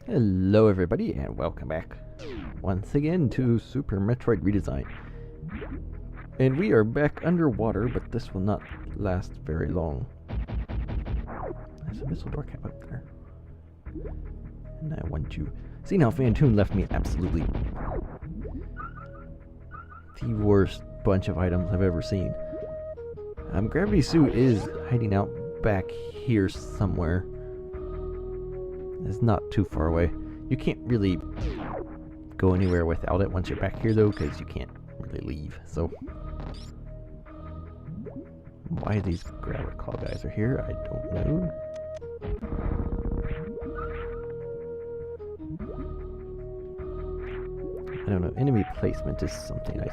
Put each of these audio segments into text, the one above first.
Hello everybody and welcome back once again to Super Metroid Redesign. And we are back underwater, but this will not last very long. There's a missile door cap up there. And I want you... See, now Phantoon left me absolutely the worst bunch of items I've ever seen. Gravity Suit is hiding out back here somewhere. It's not too far away. You can't really go anywhere without it once you're back here, though, because you can't really leave. So, why these grabber claw guys are here, I don't know. I don't know. Enemy placement is something I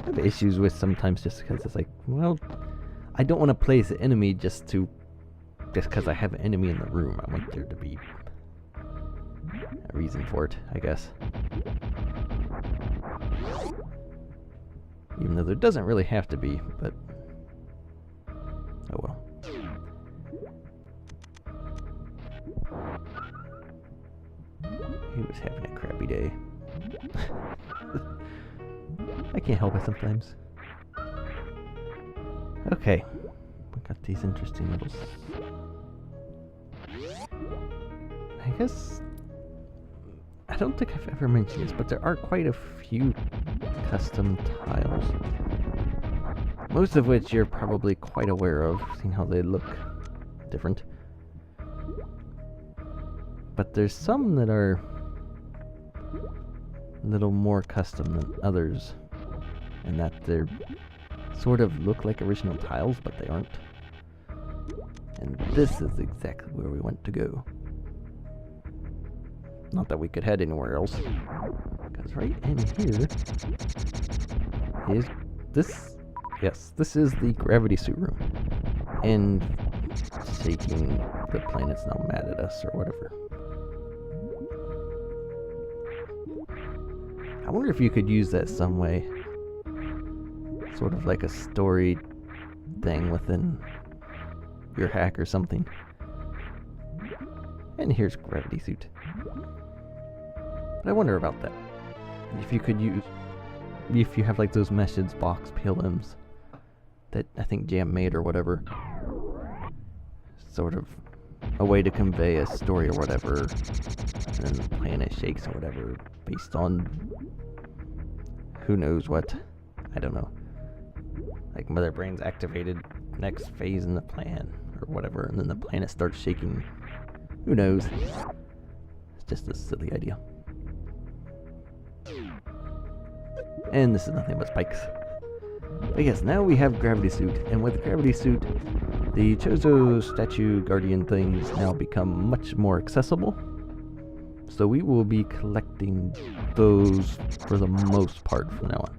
have issues with sometimes, just because it's like, well, I don't want to place an enemy just because I have an enemy in the room. I want there to be a reason for it, I guess. Even though there doesn't really have to be, but oh well. He was having a crappy day. I can't help it sometimes. Okay. We got these interesting little... I guess... I don't think I've ever mentioned this, but there are quite a few custom tiles. Most of which you're probably quite aware of, seeing how they look different. But there's some that are a little more custom than others, in that they're sort of look like original tiles, but they aren't. And this is exactly where we want to go. Not that we could head anywhere else, because right in here is this. Yes, this is the gravity suit room. And shaking, the planet's now mad at us, or whatever. I wonder if you could use that some way. Sort of like a story thing within your hack or something. And here's gravity suit. But I wonder about that. If you could use... If you have like those message box PLMs that I think Jam made or whatever. Sort of a way to convey a story or whatever. And then the planet shakes or whatever. Based on... who knows what. I don't know. Like Mother Brain's activated next phase in the plan or whatever. And then the planet starts shaking. Who knows? It's just a silly idea. And this is nothing but spikes. But yes, now we have Gravity Suit, and with Gravity Suit, the Chozo Statue Guardian things now become much more accessible. So we will be collecting those for the most part from now on.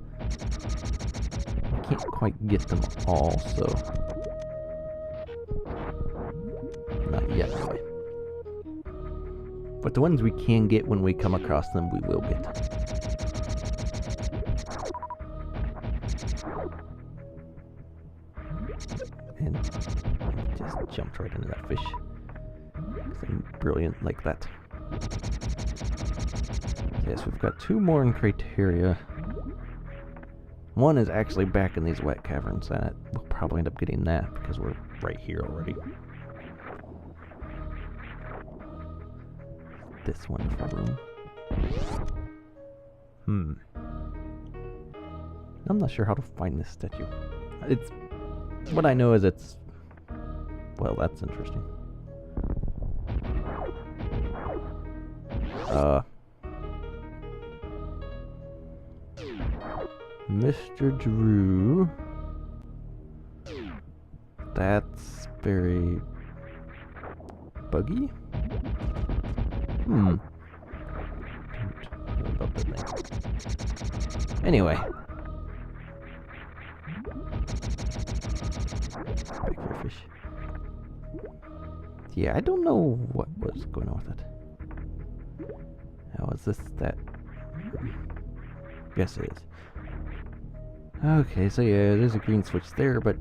I can't quite get them all, so... not yet, anyway. But the ones we can get when we come across them, we will get. And just jumped right into that fish. 'Cause I'm brilliant like that. So yes, we've got two more in criteria. One is actually back in these wet caverns, and we'll probably end up getting that because we're right here already. This wonderful room. I'm not sure how to find this statue. It's... what I know is it's... well, that's interesting. Mr. Drew... that's very... buggy? Don't know about that thing. Anyway. Back here, fish. Yeah, I don't know what was going on with it. How is this that? Yes, it is. Okay, so yeah, there's a green switch there, but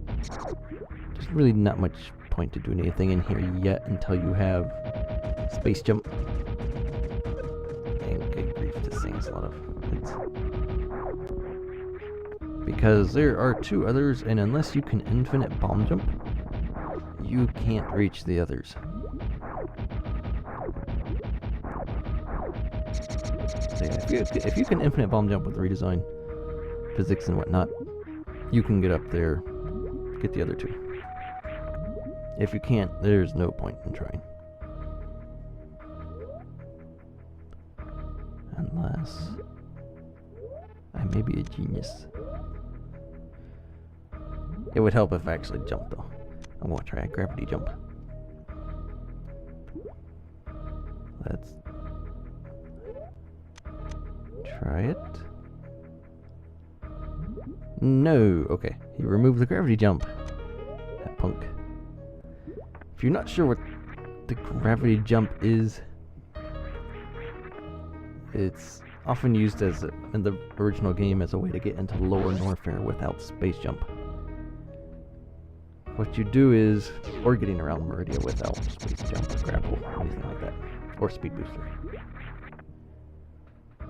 there's really not much point to doing anything in here yet until you have space jump. And good grief, this thing's a lot of hits. Because there are 2 others, and unless you can infinite bomb jump, you can't reach the others. So yeah, if you can infinite bomb jump with redesign physics and whatnot, you can get up there, get the other 2. If you can't, there's no point in trying. Unless I may be a genius. It would help if I actually jumped though. I'm gonna try a gravity jump. Let's try it. No, okay. He removed the gravity jump. That punk. If you're not sure what the gravity jump is, it's often used as in the original game as a way to get into lower Norfair without space jump. What you do is, or getting around Meridia without space jump, grapple, anything like that, or speed booster.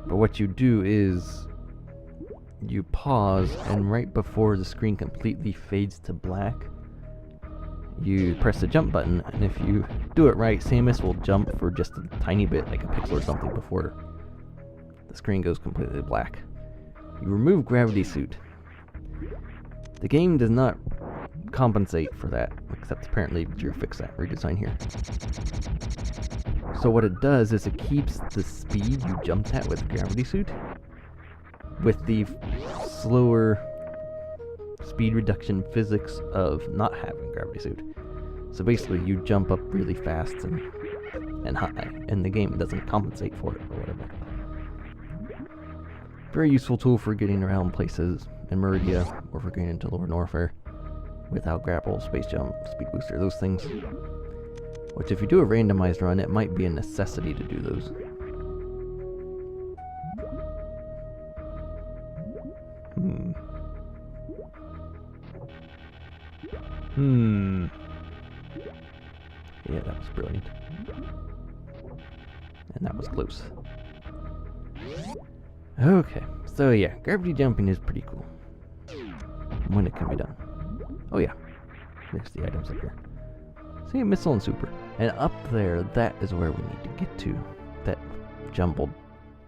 But what you do is, you pause, and right before the screen completely fades to black, you press the jump button, and if you do it right, Samus will jump for just a tiny bit, like a pixel or something, before the screen goes completely black. You remove Gravity Suit. The game does not compensate for that, except apparently Drew fixed that redesign here. So what it does is it keeps the speed you jumped at with Gravity Suit with the slower speed reduction physics of not having Gravity Suit. So basically you jump up really fast and high, and the game doesn't compensate for it or whatever. Very useful tool for getting around places in Meridia or for getting into lower Norfair without grapple, space jump, speed booster, those things. Which if you do a randomized run, it might be a necessity to do those. Yeah, that was brilliant. And that was close. Okay, so yeah, gravity jumping is pretty cool. When it can be done. Oh yeah, there's the items up here. See, missile and super. And up there, that is where we need to get to. That jumbled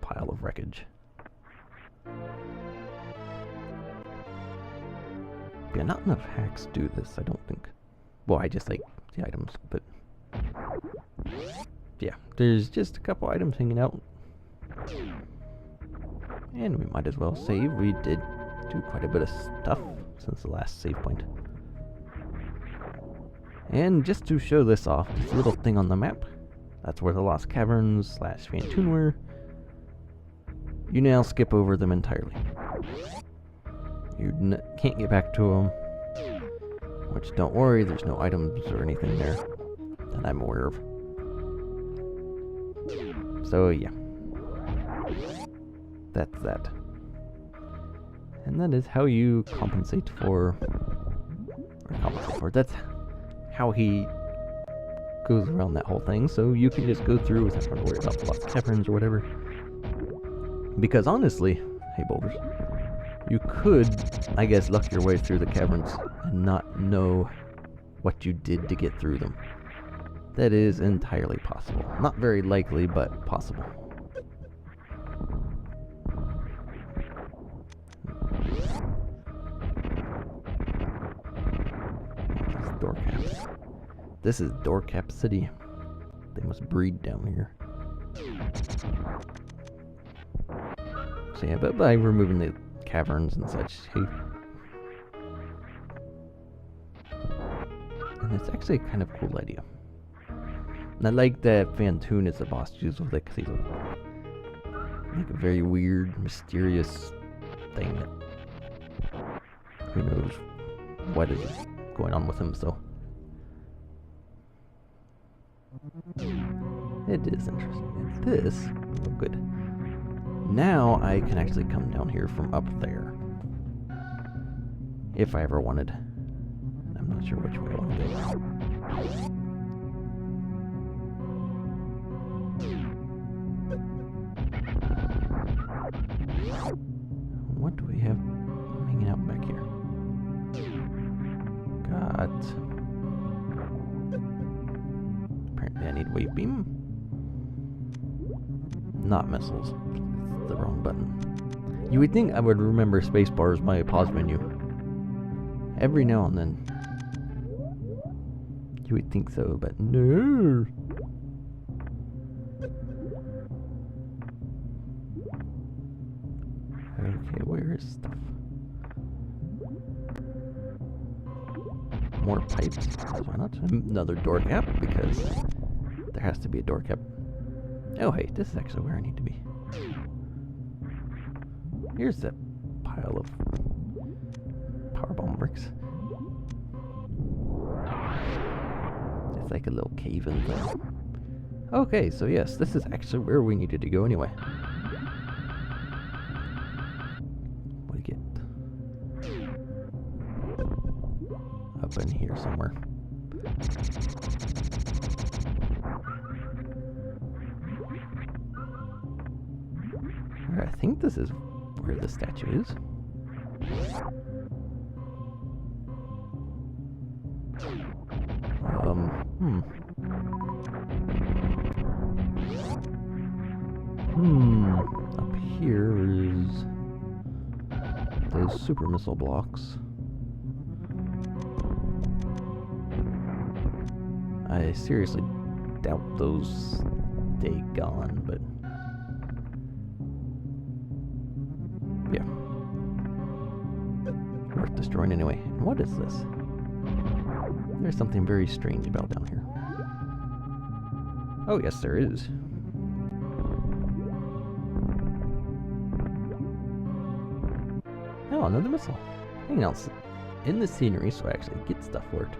pile of wreckage. Yeah, not enough hacks do this, I don't think. Well, I just like the items, but... yeah, there's just a couple items hanging out. And we might as well save. We did do quite a bit of stuff since the last save point. And just to show this off, this little thing on the map, that's where the Lost Caverns / Phantoon were. You now skip over them entirely. You can't get back to them, which don't worry, there's no items or anything there that I'm aware of. So yeah, that's that. And that is how you compensate for, that's how he goes around that whole thing, so you can just go through without having to worry about Lost Caverns or whatever. Because honestly, hey boulders, you could, I guess, luck your way through the caverns and not know what you did to get through them. That is entirely possible. Not very likely, but possible. Doorcaps. This is Doorcap City. They must breed down here. So yeah, but by removing the caverns and such, hey. And it's actually a kind of cool idea. And I like that Phantoon is the boss used with it, because he's like a very weird, mysterious thing that who knows what is going on with him, so it is interesting. And this, oh good. Now I can actually come down here from up there. If I ever wanted. I'm not sure which way I want to go. Yeah, I need wave beam. Not missiles. It's the wrong button. You would think I would remember spacebar as my pause menu. Every now and then. You would think so, but no. Okay, where is stuff? More pipes. Why not? Another door cap, because there has to be a door cap. Oh, hey, this is actually where I need to be. Here's that pile of powerbomb bricks. It's like a little cave-in thing. Okay, so yes, this is actually where we needed to go anyway. What do you get? Up in here somewhere. I think this is where the statue is. Up here is those super missile blocks. I seriously doubt those stay gone, but yeah. Worth destroying anyway. And what is this? There's something very strange about down here. Oh, yes, there is. Oh, another missile. Hang on, in the scenery, so I actually get stuff for it.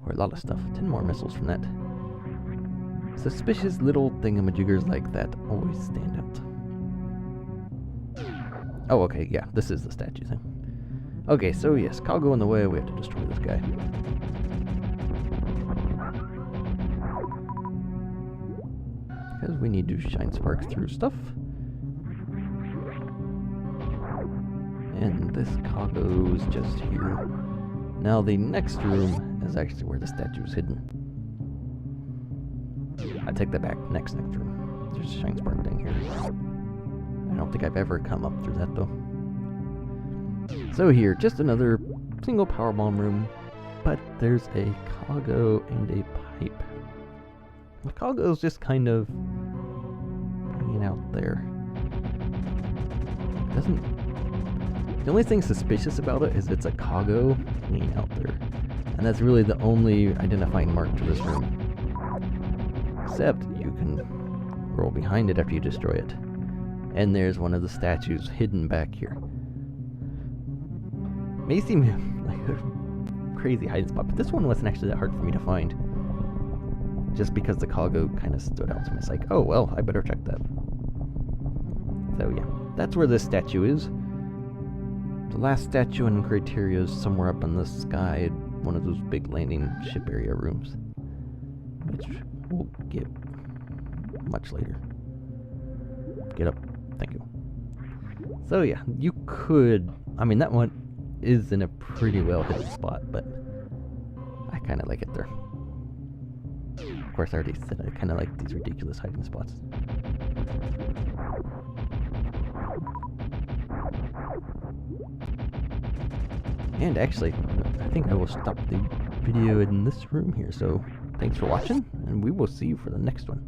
Or a lot of stuff. 10 more missiles from that. Suspicious little thingamajiggers like that always stand out. Oh, okay, yeah, this is the statue thing. Okay, so yes, Kago in the way, we have to destroy this guy. Because we need to shine sparks through stuff. And this Kago's just here. Now the next room is actually where the statue is hidden. I take that back. Next room. There's a shine spark thing here. I don't think I've ever come up through that though. So here, just another single powerbomb room, but there's a Kago and a pipe. The Kago's just kind of hanging out there. The only thing suspicious about it is it's a Kago hanging out there. And that's really the only identifying mark to this room. Except you can roll behind it after you destroy it. And there's one of the statues hidden back here. May seem like a crazy hiding spot, but this one wasn't actually that hard for me to find. Just because the Kago kind of stood out to me. It's like, oh well, I better check that. So yeah, that's where this statue is. The last statue in criteria is somewhere up in the sky, one of those big landing ship area rooms. Which we'll get much later. Get up. Thank you. So yeah, you could... I mean, that one is in a pretty well hidden spot, but I kind of like it there. Of course, I already said I kind of like these ridiculous hiding spots. And actually, I think I will stop the video in this room here, so thanks for watching, and we will see you for the next one.